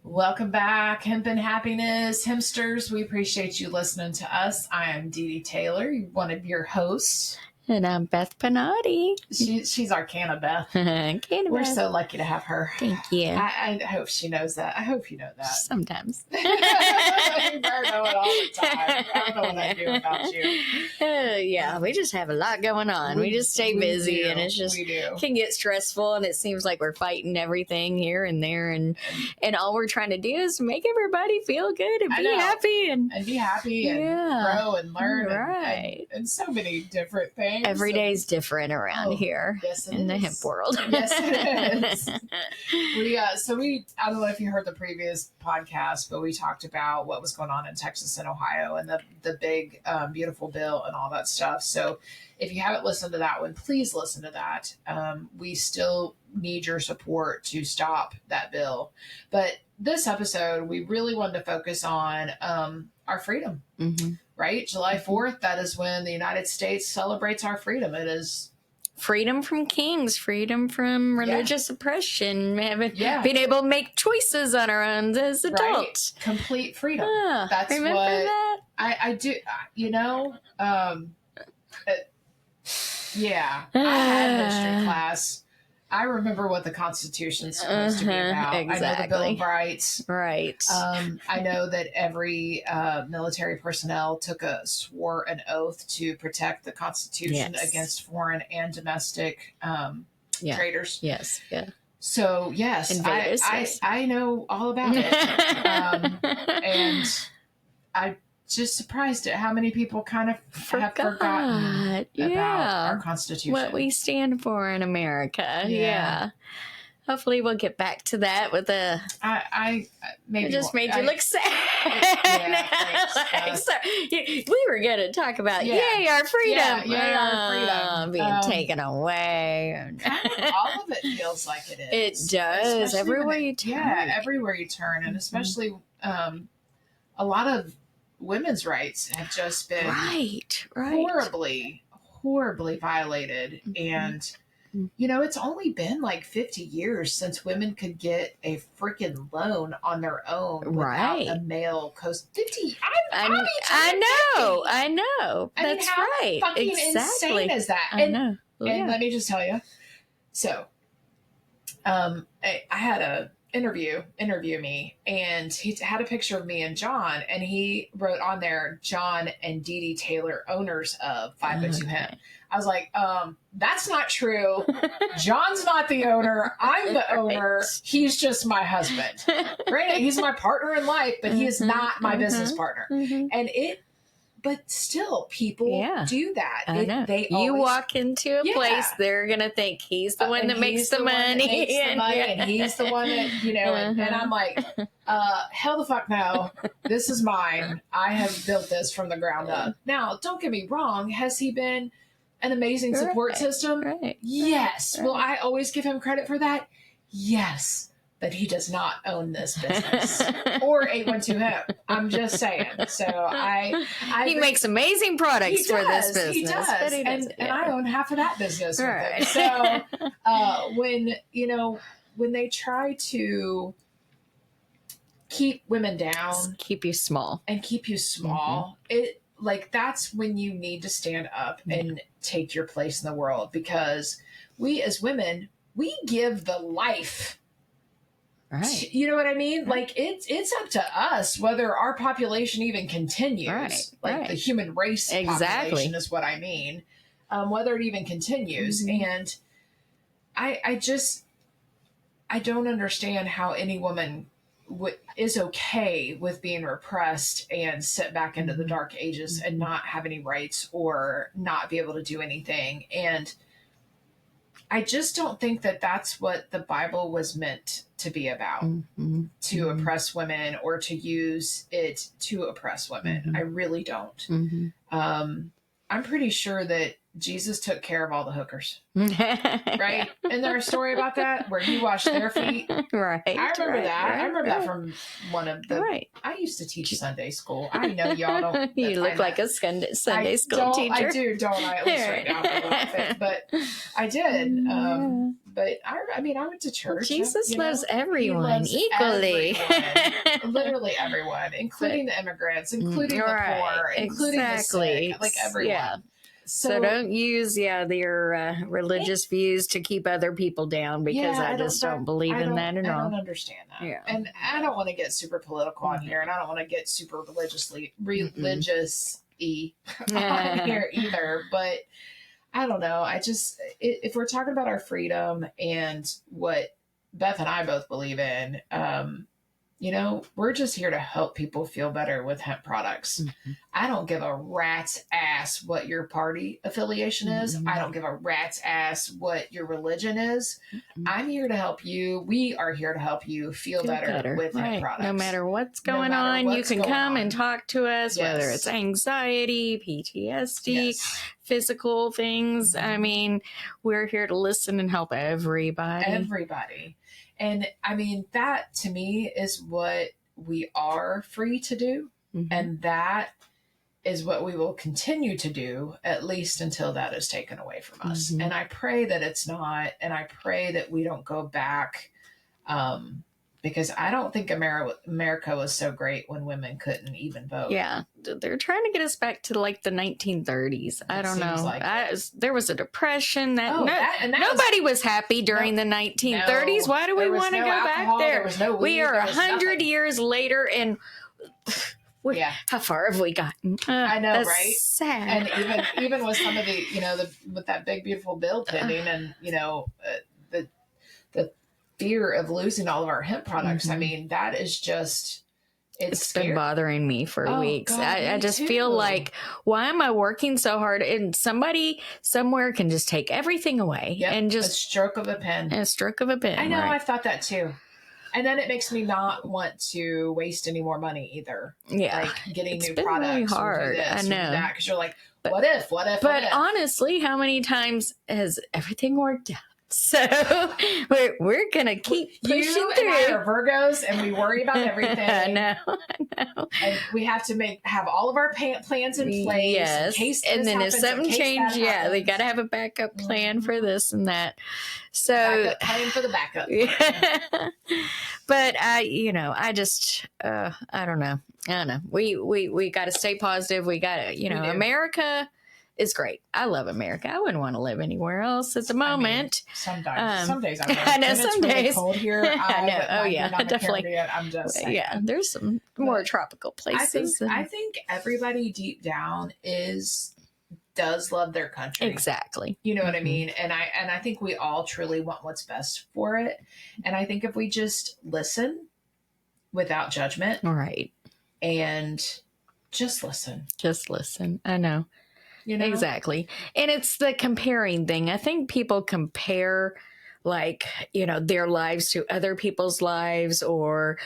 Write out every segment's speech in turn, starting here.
Welcome back, Hempin Happiness, Hempsters. We appreciate you listening to us. I am Dee Dee Taylor, one of your hosts. And I'm Beth Panotti. She's our Cannabeth. Cannabis. We're so lucky to have her. Thank you. I hope she knows that. I hope you know that. Sometimes. You better know it all the time. I don't know what I do without you. Yeah, we just have a lot going on. We just stay busy, and it's just can get stressful, and it seems like we're fighting everything here and there, and all we're trying to do is make everybody feel good and be happy and be happy and grow and learn and so many different things. Every day's different around here in the hemp world. Yes, it is. I don't know if you heard the previous podcast, but we talked about what was going on in Texas and Ohio and the big, beautiful bill and all that stuff. So if you haven't listened to that one, please listen to that. We still need your support to stop that bill. But this episode, we really wanted to focus on our freedom. Mm-hmm. Right? July 4th, that is when the United States celebrates our freedom. It is freedom from kings, freedom from religious oppression, being able to make choices on our own as adults. Right. Complete freedom. That's remember what that? I do. I had history class. I remember what the Constitution's supposed to be about. Exactly. I know the Bill of Rights. Right. I know that every military personnel swore an oath to protect the Constitution against foreign and domestic traitors. Yes. Yeah. So yes, Invaders, I know all about it, and I. Just surprised at how many people kind of have forgotten about our Constitution. What we stand for in America. Yeah. Hopefully we'll get back to that with a... maybe it just made you look sad. Thanks. We were going to talk about, yay, our freedom. Yay, our freedom. Being taken away. All of it feels like it is. It does. Everywhere you turn. Yeah, everywhere you turn. And especially a lot of women's rights have just been horribly violated. And, it's only been like 50 years since women could get a freaking loan on their own without a male coast. 50. I know. That's right. How fucking insane is that? I know. And let me just tell you. So, I had a interview me, and he had a picture of me and John, and he wrote on there, John and Dee Dee Taylor, owners of 502 Hemp. I was like, that's not true. John's not the owner. I'm the owner. He's just my husband. Granted, he's my partner in life, but he is not my business partner. And but still, people do that. I know. You walk into a place, they're going to think he's the one that makes the money. And he's the one that, and I'm like, hell the fuck no. This is mine. I have built this from the ground up. Now, don't get me wrong. Has he been an amazing support system? Yes. Will I always give him credit for that? Yes. But he does not own this business or 812 Hemp. I'm just saying. So he makes amazing products for this business. He does. And I own half of that business with him. So when they try to keep women down, just keep you small, that's when you need to stand up and take your place in the world, because we as women, we give the life. Right. You know what I mean? Right. Like it's up to us whether our population even continues. The human race population is what I mean. Whether it even continues. And I don't understand how any woman is okay with being repressed and set back into the dark ages and not have any rights or not be able to do anything. And I just don't think that that's what the Bible was meant to be about, to oppress women or to use it to oppress women. I really don't. I'm pretty sure that Jesus took care of all the hookers, right? Isn't there a story about that where he washed their feet? Right. I remember that. I remember that from one of the. Right. I used to teach Sunday school. I know y'all don't. You look like a Sunday school teacher. I do, don't I? At least right now, a little bit, but I did. but I mean, I went to church. Well, Jesus loves everyone equally. Everyone, literally everyone, including the immigrants, including the poor, including the sick, like everyone. Yeah. So don't use their religious views to keep other people down, because I just don't believe in that at all. I don't understand that. Yeah. And I don't want to get super political on here, and I don't want to get super religious-y on here either. But I don't know. If we're talking about our freedom and what Beth and I both believe in, we're just here to help people feel better with hemp products. Mm-hmm. I don't give a rat's ass what your party affiliation is. Mm-hmm. I don't give a rat's ass what your religion is. Mm-hmm. I'm here to help you. We are here to help you feel better with hemp products. No matter what's going on, you can come and talk to us, whether it's anxiety, PTSD, physical things. Mm-hmm. I mean, we're here to listen and help everybody. Everybody. And I mean, that to me is what we are free to do. Mm-hmm. And that is what we will continue to do, at least until that is taken away from us. Mm-hmm. And I pray that it's not. And I pray that we don't go back, because I don't think America was so great when women couldn't even vote. Yeah. They're trying to get us back to like the 1930s. I don't know. Like there was a depression nobody was happy during the 1930s. No, why do we want to go back there? Weed, we are 100 years later, and how far have we gotten? I know, that's right? Sad. And even with some of the, with that big, beautiful bill pending and, the fear of losing all of our hemp products. Mm-hmm. I mean, that is just, it's been bothering me for weeks. God, I just feel like, why am I working so hard? And somebody somewhere can just take everything away and just a stroke of a pen. I know. Right. I've thought that too. And then it makes me not want to waste any more money either. Yeah. Like getting new products. Really hard. I know. Because you're like, what if? But honestly, how many times has everything worked out? So we're gonna keep pushing through. And I are Virgos, and we worry about everything. I know. And we have to have all of our plans in place. Yes, in case and then if something changes, they got to have a backup plan for this and that. So backup plan for the backup. Yeah. But I just I don't know. We got to stay positive. We got to, America is great. I love America. I wouldn't want to live anywhere else at the moment. Some days I would. I know, some days. Really cold here. I know. Oh yeah, definitely. I'm just saying. Yeah, there's some more tropical places. I think everybody deep down does love their country. Exactly. You know what I mean? And I think we all truly want what's best for it. And I think if we just listen without judgment. Right. And just listen. I know. Exactly. And it's the comparing thing. I think people compare their lives to other people's lives, or,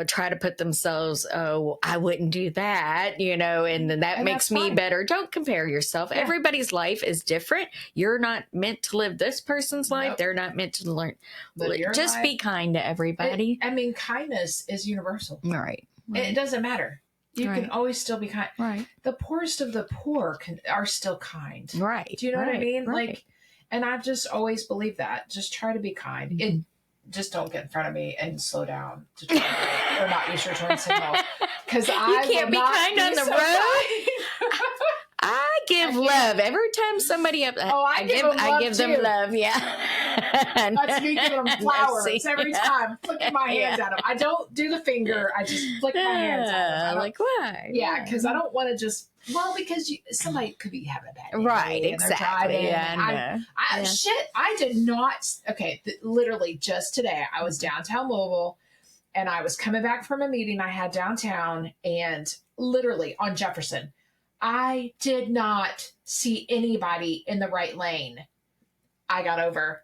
try to put themselves, I wouldn't do that, and then that makes me better. Don't compare yourself. Yeah. Everybody's life is different. You're not meant to live this person's life. Nope. They're not meant to learn. Just be kind to everybody. Kindness is universal. Right. It doesn't matter. You can always still be kind. Right. The poorest of the poor are still kind. Right. Do you know what I mean? Right. And I've just always believed that. Just try to be kind. Mm-hmm. Just don't get in front of me and slow down to try or not use your turn signal. Because you can't be kind on the road. I give love every time somebody up. I give them love. Yeah. That's me giving them flowers every time, flicking my hands at them. I don't do the finger. I just flick my hands at them. Why? Yeah, because I don't want to just. Well, because somebody could be having a bad day. Right, exactly. I did not. Okay, literally just today, I was downtown Louisville, and I was coming back from a meeting I had downtown, and literally on Jefferson, I did not see anybody in the right lane. I got over.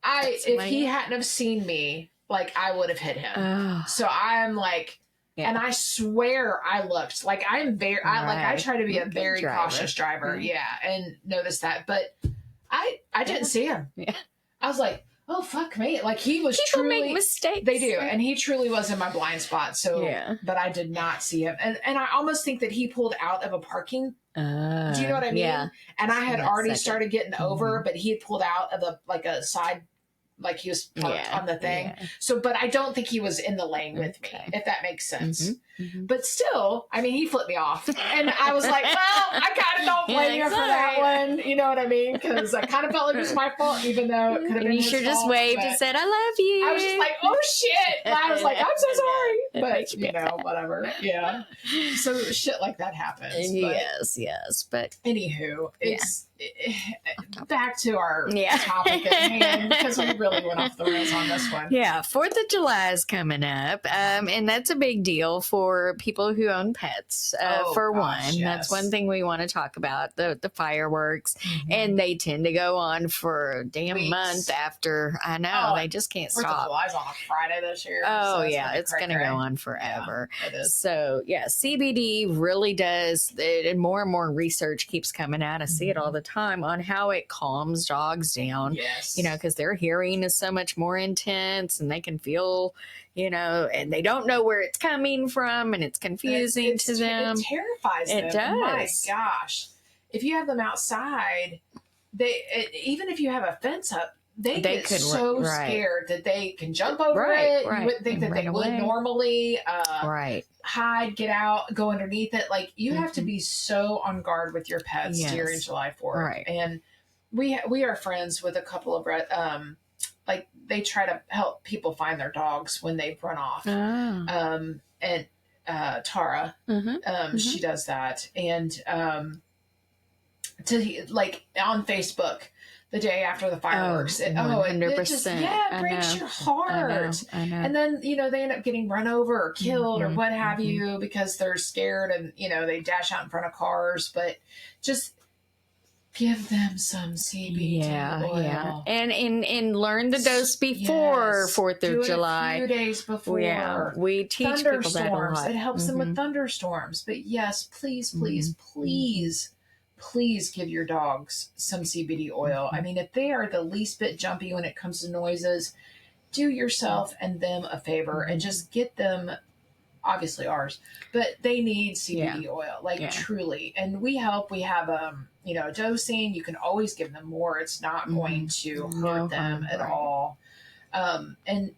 If he hadn't have seen me, I would have hit him. So I'm like. Yeah. And I swear I looked I'm very, I try to be a very cautious driver. Mm-hmm. Yeah. And notice that, but I didn't see him. Yeah. I was like, oh, fuck me. He was People make mistakes. They do. And he truly was in my blind spot. So, but I did not see him. And I almost think that he pulled out of a parking. Do you know what I mean? Yeah. And I had already started getting over, but he had pulled out of a side like he was parked on the thing. Yeah. So, but I don't think he was in the lane with me, if that makes sense. But still, I mean, he flipped me off. And I was like, well, I kind of don't blame you for that one. You know what I mean? Because I kind of felt like it was my fault, even though it could have been his fault. You sure just waved and said, I love you. I was just like, oh, shit. And I was like, I'm so sorry. But, you know, whatever. Yeah. So shit like that happens. But, yes. But anywho, it's back to our topic at hand, because we really went off the rails on this one. Yeah, 4th of July is coming up, and that's a big deal for people who own pets. That's one thing we want to talk about, the fireworks, and they tend to go on for a damn month after. I know, they just can't stop. 4th of July's on a Friday this year. Oh, so it's going to go on forever. Yeah, it is. So, CBD really does, and more research keeps coming out. I see it all the time on how it calms dogs down. Yes. You know, because their hearing is so much more intense, and they can feel, you know, and they don't know where it's coming from, and it's confusing to them. It terrifies them. It does. My gosh. If you have them outside, even if you have a fence up, they get so scared that they can jump over it. You wouldn't think that they would normally hide, get out, go underneath it. Like, you have to be so on guard with your pets during July 4th. Right. And we are friends with a couple of like, they try to help people find their dogs when they've run off. And Tara, she does that. And to like on Facebook, the day after the fireworks. 100%. It just, breaks your heart. I know. And then, you know, they end up getting run over or killed or what have you, because they're scared, and, you know, they dash out in front of cars. But just give them some CBD oil. Yeah. And learn the dose before 4th of July. A few days before. Yeah. We teach people that a lot. It helps them with thunderstorms. But yes, please give your dogs some CBD oil. I mean, if they are the least bit jumpy when it comes to noises, do yourself and them a favor and just get them, obviously ours, but they need CBD oil, truly. And we help. We have, you know, dosing. You can always give them more. It's not going to hurt them at all. And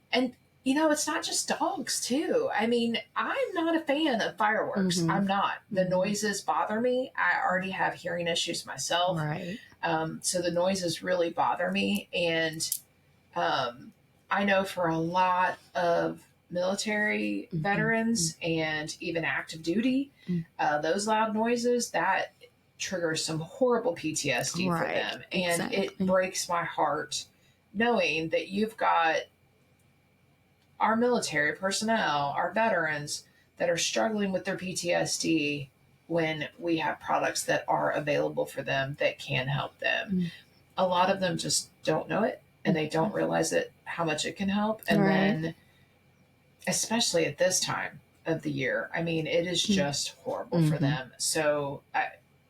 you know, it's not just dogs, too. I mean, I'm not a fan of fireworks. I'm not. The noises bother me. I already have hearing issues myself. Right. So the noises really bother me. And I know for a lot of military veterans and even active duty, those loud noises, that triggers some horrible PTSD for them. And it breaks my heart knowing that you've got our military personnel, our veterans that are struggling with their PTSD when we have products that are available for them that can help them. A lot of them just don't know it, and they don't realize it, how much it can help. And then, especially at this time of the year, I mean, it is just horrible for them. So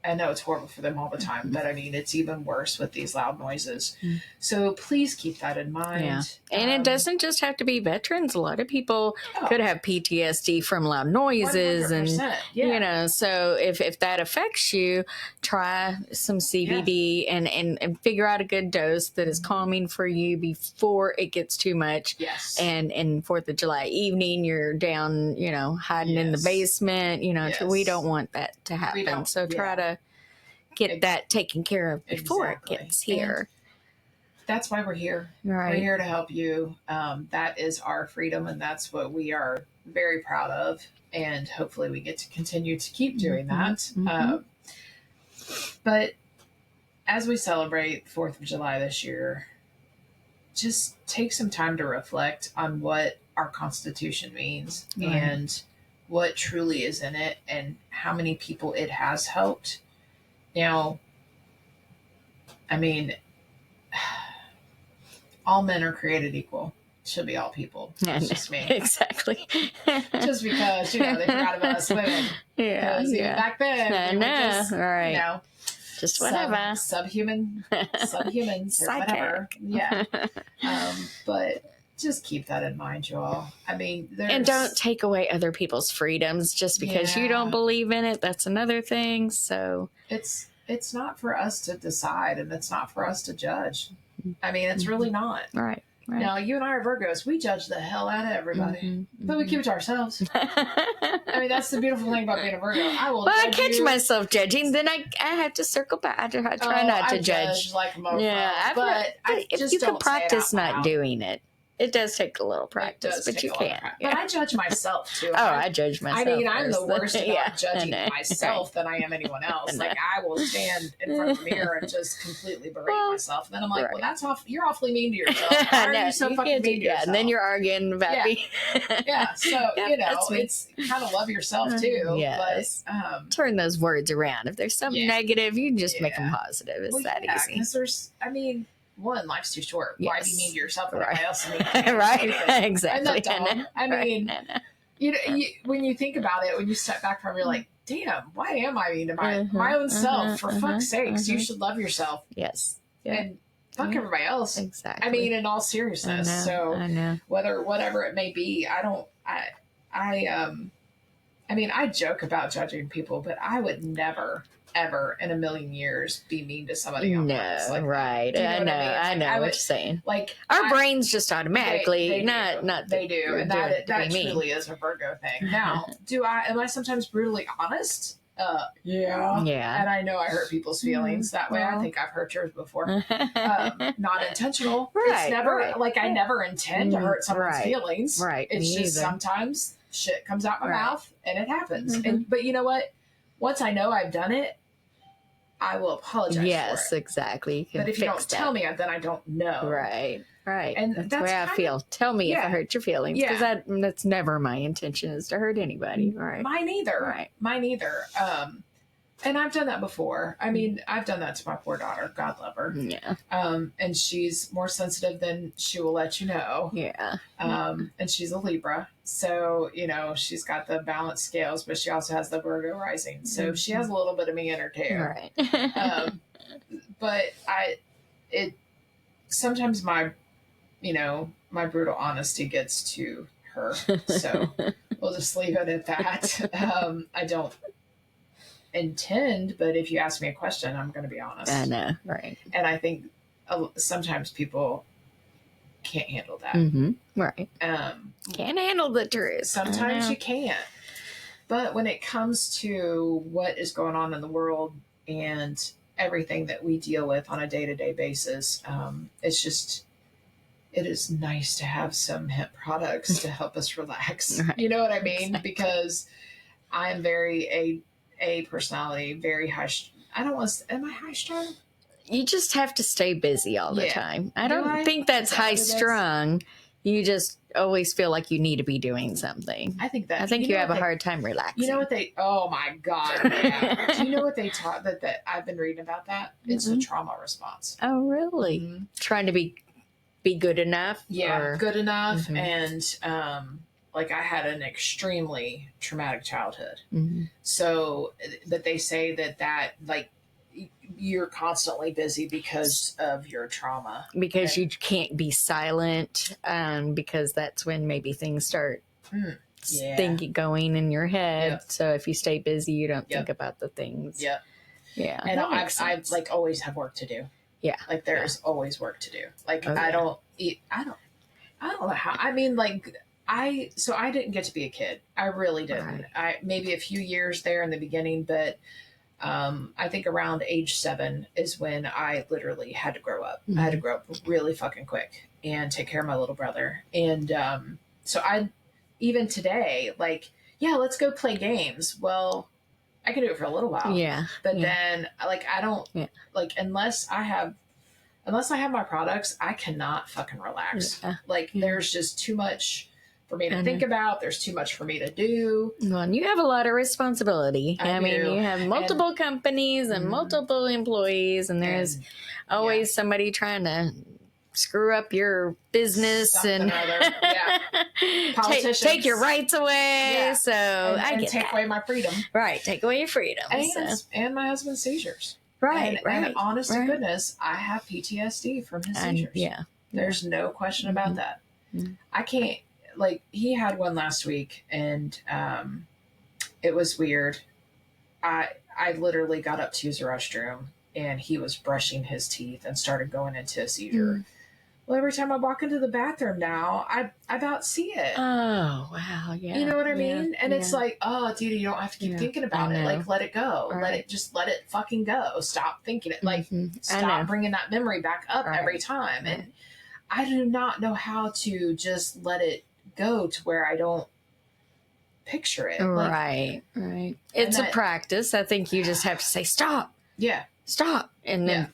I know it's horrible for them all the time, but I mean, it's even worse with these loud noises. So please keep that in mind. Yeah. And it doesn't just have to be veterans. A lot of people could have PTSD from loud noises. 100%, and, you know, so if that affects you, try some CBD and figure out a good dose that is calming for you before it gets too much. Yes. And 4th of July evening, you're down, you know, hiding in the basement, you know, we don't want that to happen. So try to get that taken care of before it gets here. And that's why we're here. Right. We're here to help you. That is our freedom, and that's what we are very proud of. And hopefully we get to continue to keep doing that. But as we celebrate 4th of July this year, just take some time to reflect on what our Constitution means and what truly is in it and how many people it has helped. Now, I mean, all men are created equal. Should be all people. That's just me. Exactly. Just because, you know, they forgot about us women. Even back then, we just, you know, just whatever. Subhumans or whatever. Yeah. But just keep that in mind, you all. I mean, and don't take away other people's freedoms just because you don't believe in it. That's another thing. So it's not for us to decide, and it's not for us to judge. I mean, it's really not. Right. Now, you and I are Virgos. We judge the hell out of everybody, but we keep it to ourselves. I mean, that's the beautiful thing about being a Virgo. I catch myself judging, then I have to circle back. I try not to judge. Like a mofo, but if you can practice not doing it. It does take a little practice, but you can. But I judge myself too. I judge myself. I mean, I'm the worst about judging myself than I am anyone else. Like, I will stand in front of the mirror and just completely berate myself. And then I'm like, well, that's you're awfully mean to yourself. Why are you so fucking mean to yourself? And then you're arguing about me. So, it's kind of love yourself too. Yes. But, turn those words around. If there's something negative, you can just make them positive. It's that easy. Because one, life's too short. Yes. Why be mean to yourself when everybody else is mean to you? Right, exactly. I mean, you when you think about it, when you step back from it, you're like, damn, why am I mean to my own self? For fuck's sakes, you should love yourself. Yes. And fuck everybody else. Exactly. I mean, in all seriousness. I know. Whatever it may be, I joke about judging people, but I would never, ever in a million years be mean to somebody on purpose. Like, right. I know what you're saying. Like, our brains just automatically they not they do, and that truly is a Virgo thing. Now, am I sometimes brutally honest? Yeah. And I know I hurt people's feelings that way. I think I've hurt yours before. Not intentional. Right. It's never like I never intend to hurt someone's feelings. Right. It's just sometimes shit comes out my mouth and it happens. But you know what? Once I know I've done it, I will apologize for it. Yes, exactly. But if you don't tell me, then I don't know. Right. And that's the way I feel. Tell me if I hurt your feelings. Because that's never my intention, is to hurt anybody. Right. Mine either. And I've done that before. I mean, I've done that to my poor daughter. God love her. Yeah. And she's more sensitive than she will let you know. Yeah. And she's a Libra. So, she's got the balanced scales, but she also has the Virgo rising. So she has a little bit of me in her too. Right. But sometimes my brutal honesty gets to her. So we'll just leave it at that. I don't intend, but if you ask me a question, I'm going to be honest. I know, right. And I think sometimes people can't handle that. Right. Can't handle the truth. Sometimes you can't. But when it comes to what is going on in the world and everything that we deal with on a day-to-day basis, it is nice to have some hemp products to help us relax. Right. You know what I mean? Exactly. Because I'm very a personality, very high. Am I high strung? You just have to stay busy all the time. I don't think that's high strung. You just always feel like you need to be doing something. I think you have a hard time relaxing. You know what oh my God. Yeah. Do you know what they taught that I've been reading about that? It's a trauma response. Oh, really? Trying to be good enough? Yeah, good enough. And, like, I had an extremely traumatic childhood. So, but they say that like, you're constantly busy because of your trauma. Because you can't be silent, because that's when maybe things start going in your head. Yep. So if you stay busy, you don't think about the things. Yeah. Yeah. And I like always have work to do. Yeah. Like there's always work to do. Like I don't know how, I mean, like I didn't get to be a kid. I really didn't. Right. Maybe a few years there in the beginning, but I think around age 7 is when I literally had to grow up. I had to grow up really fucking quick and take care of my little brother. And so even today, like, yeah, let's go play games. Well, I can do it for a little while. Yeah. But then, like, I don't, like, unless I have my products, I cannot fucking relax. Yeah. Like, there's just too much for me to think about. There's too much for me to do. Well, and you have a lot of responsibility. I mean, you have multiple companies and multiple employees, and there's always somebody trying to screw up your business and politicians take your rights away. Yeah. So I get take away my freedom. Right, take away your freedom. And my husband's seizures. Right, and honest to goodness, I have PTSD from his seizures. There's no question about that. I can't. Like, he had one last week, and it was weird. I literally got up to use the restroom, and he was brushing his teeth and started going into a seizure. Well, every time I walk into the bathroom now, I about see it. Oh, wow. Yeah. You know what I mean? And it's like, oh, dude, you don't have to keep thinking about it. Like, let it go. Right. Let it fucking go. Stop thinking it. Like, stop bringing that memory back up every time. And I do not know how to just let it go to where I don't picture it. Right. It's a practice. I think you just have to say, stop. Yeah. Stop. And then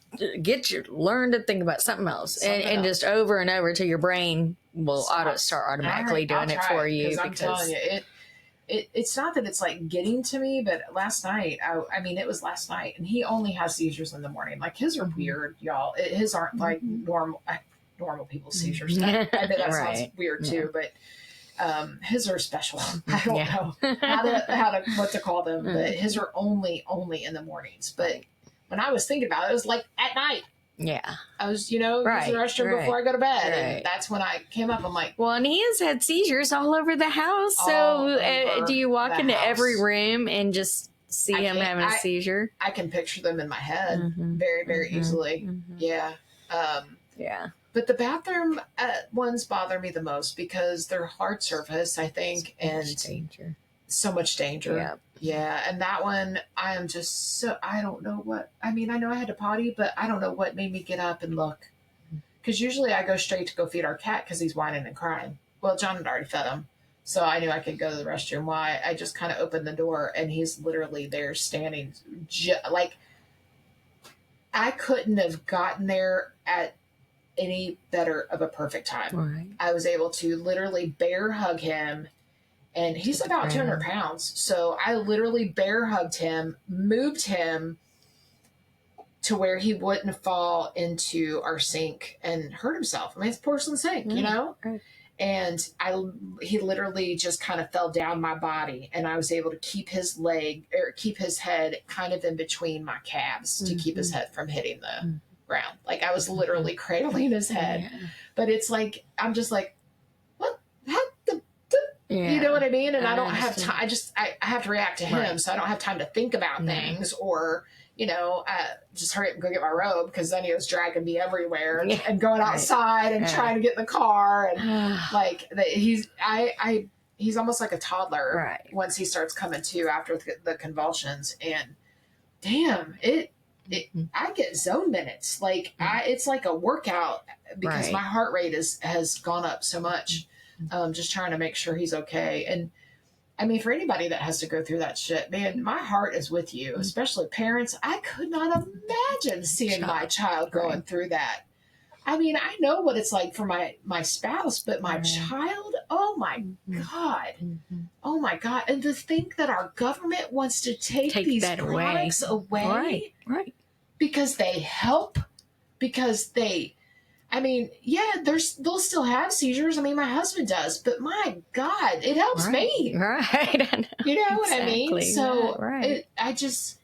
learn to think about something else. And just over and over till your brain will start automatically doing it for you. Because I'm telling you, it's not that it's like getting to me, but last night, I mean, it was last night, and he only has seizures in the morning. Like, his are weird, y'all. His aren't like normal people's seizures. I know that sounds weird too, but his are special. I don't know what to call them, but his are only in the mornings. But when I was thinking about it, it was like at night. Yeah. I was, using the restroom before I go to bed. And that's when I came up. I'm like, well, and he has had seizures all over the house. So do you walk into every room and just see him having a seizure? I can picture them in my head very, very easily. Yeah. Yeah. But the bathroom ones bother me the most because they're hard surface, I think. So much danger. Yeah. Yeah. And that one, I am just I don't know what, I mean, I know I had to potty, but I don't know what made me get up and look. Because usually I go straight to go feed our cat because he's whining and crying. Well, John had already fed him. So I knew I could go to the restroom. Why? I just kind of opened the door and he's literally there standing. Like, I couldn't have gotten there at any better of a perfect time. Right. I was able to literally bear hug him. And he's about 200 pounds. So I literally bear hugged him, moved him to where he wouldn't fall into our sink and hurt himself. I mean, it's a porcelain sink, Right. And he literally just kind of fell down my body. And I was able to keep his head kind of in between my calves to keep his head from hitting the ground. Like, I was literally cradling his head. Yeah. But it's like, I'm just like, you know what I mean? And I don't have time. I have to react to him. So I don't have time to think about things or, just hurry up and go get my robe. Cause then he was dragging me everywhere and going outside and trying to get in the car. And like he's almost like a toddler once he starts coming to after the convulsions. And damn, I get zone minutes. Like it's like a workout because my heart rate has gone up so much. Just trying to make sure he's okay. And I mean, for anybody that has to go through that shit, man, my heart is with you, especially parents. I could not imagine seeing my child going through that. I mean, I know what it's like for my spouse, but my child, oh my God. Oh my God. And to think that our government wants to take these products away. Right. Because they help, because I mean, they'll still have seizures. I mean, my husband does, but my God, it helps me. Right. I know. You know what I mean? So I just.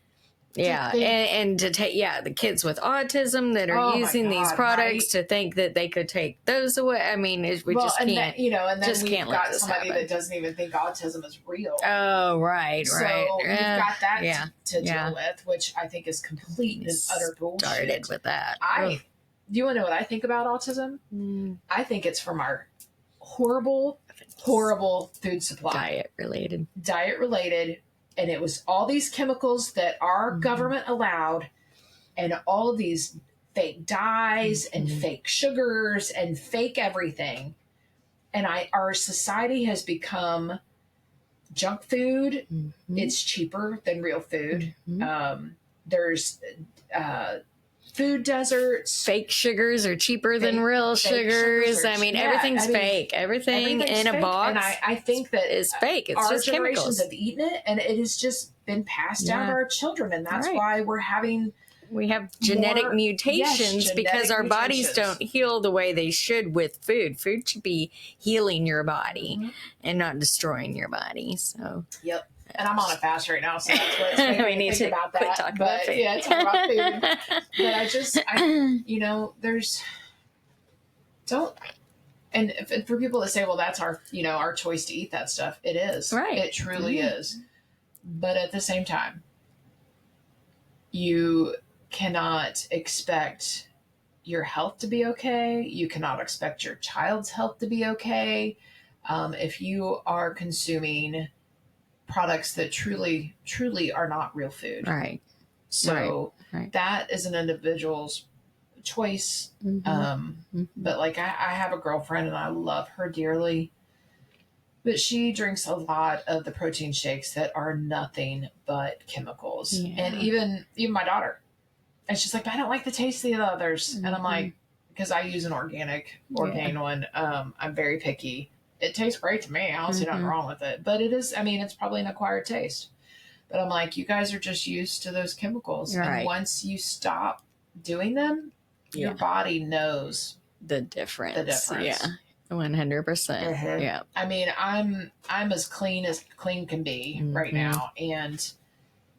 Yeah. And to take, the kids with autism that are using these products to think that they could take those away. I mean, we just can't. And then we've got somebody that doesn't even think autism is real. Oh, right. So we've got that to deal with, which I think is complete and utter bullshit. Started with that. Do you want to know what I think about autism? I think it's from our horrible food supply. Diet related. And it was all these chemicals that our government allowed and all of these fake dyes and fake sugars and fake everything. And our society has become junk food. It's cheaper than real food. There's food deserts. Fake sugars are cheaper than real sugars. I mean, everything's fake. Everything's in a box. And I think that is fake. It's our just generations chemicals. Have eaten it, and it has just been passed down to our children, and that's why we have genetic mutations because our bodies don't heal the way they should with food. Food should be healing your body and not destroying your body. So yep. And I'm on a fast right now, so that's what's making me think about that. Talk about food. Yeah, talk about food. But and for people that say, well, that's our choice to eat that stuff. It is. Right. It truly is. But at the same time, you cannot expect your health to be okay. You cannot expect your child's health to be okay if you are consuming products that truly are not real food. Right. So that is an individual's choice. But like I have a girlfriend and I love her dearly, but she drinks a lot of the protein shakes that are nothing but chemicals. And even my daughter, and she's like, I don't like the taste of the others. And I'm like, because I use an organic one. I'm very picky. It tastes great to me. I don't see nothing wrong with it. But it is, I mean, it's probably an acquired taste. But I'm like, you guys are just used to those chemicals. Right. And once you stop doing them, your body knows the difference. Yeah. 100%. Yeah. I mean, I'm as clean can be right now. And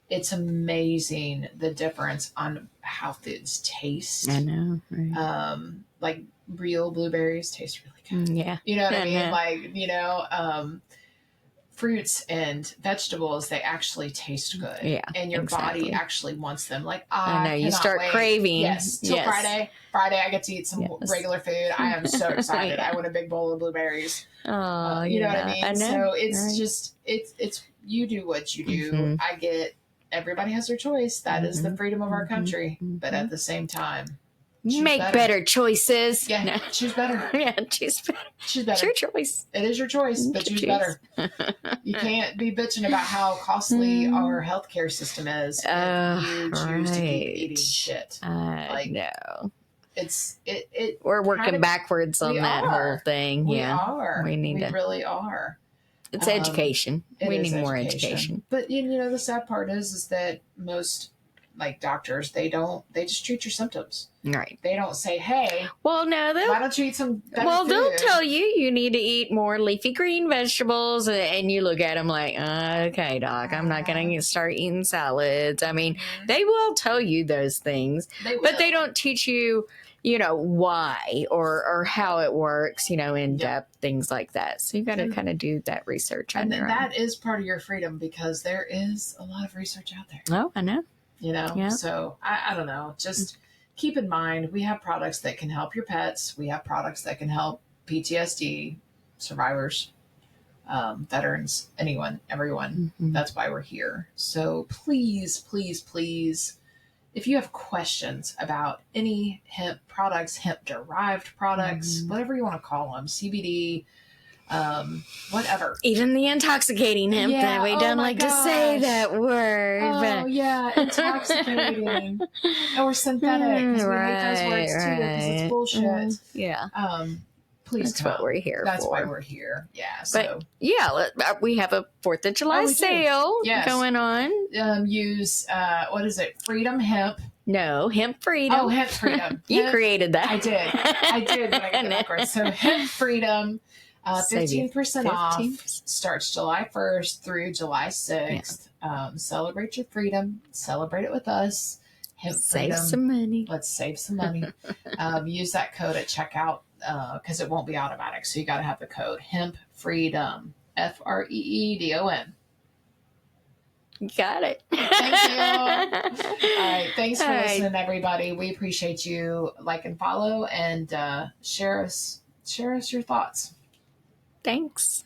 it's amazing the difference on how foods taste. I know. Right. Like real blueberries taste really good. Yeah. You know what I mean? Like, you know, fruits and vegetables, they actually taste good. Yeah. And your body actually wants them. Like, I know, you start craving. Yes. Till Friday. Friday, I get to eat some regular food. I am so excited. I want a big bowl of blueberries. Oh, you know what I mean? I know. So it's just, it's, you do what you do. I get, everybody has their choice. That is the freedom of our country. But at the same time, make better choices. Yeah, no. Choose better. Yeah, choose better. Choose better. It's your choice. It is your choice, but choose better. You can't be bitching about how costly our healthcare system is if you choose to keep eating shit. I know. We're working backwards on that whole thing. We are. We really are. It's education. We need more education. But you know, the sad part is that most like doctors, they just treat your symptoms. Right. They don't say, hey, well, no, why don't you eat some better food? They'll tell you need to eat more leafy green vegetables, and you look at them like, okay, doc, I'm not going to start eating salads. I mean, they will tell you those things, but they don't teach you, you know, why or how it works, you know, in depth, things like that. So you got to kind of do that research on your own. And that is part of your freedom, because there is a lot of research out there. Oh, I know. You know, so I don't know. Just keep in mind, we have products that can help your pets. We have products that can help PTSD survivors, veterans, everyone. That's why we're here. So please, please, please, if you have questions about any hemp products, hemp derived products, whatever you want to call them, CBD, whatever. Even the intoxicating hemp that we don't like to say that word. Oh, yeah, intoxicating. Or synthetic, because we hate those words too, because it's bullshit. Yeah. Please That's what we're here for. That's why we're here. Yeah. So. But, we have a 4th of July sale going on. Use, what is it? Freedom Hemp. No, Hemp Freedom. Oh, Hemp Freedom. You created that. I did, but I got it backwards. So Hemp Freedom. 15% off, starts July 1st through July 6th. Celebrate your freedom. Celebrate it with us. Save some money. Let's save some money. Use that code at checkout because it won't be automatic. So you got to have the code Hemp Freedom. FREEDOM. Got it. Thank you. All right. Thanks for listening, everybody. We appreciate you. Like and follow, and share us your thoughts. Thanks.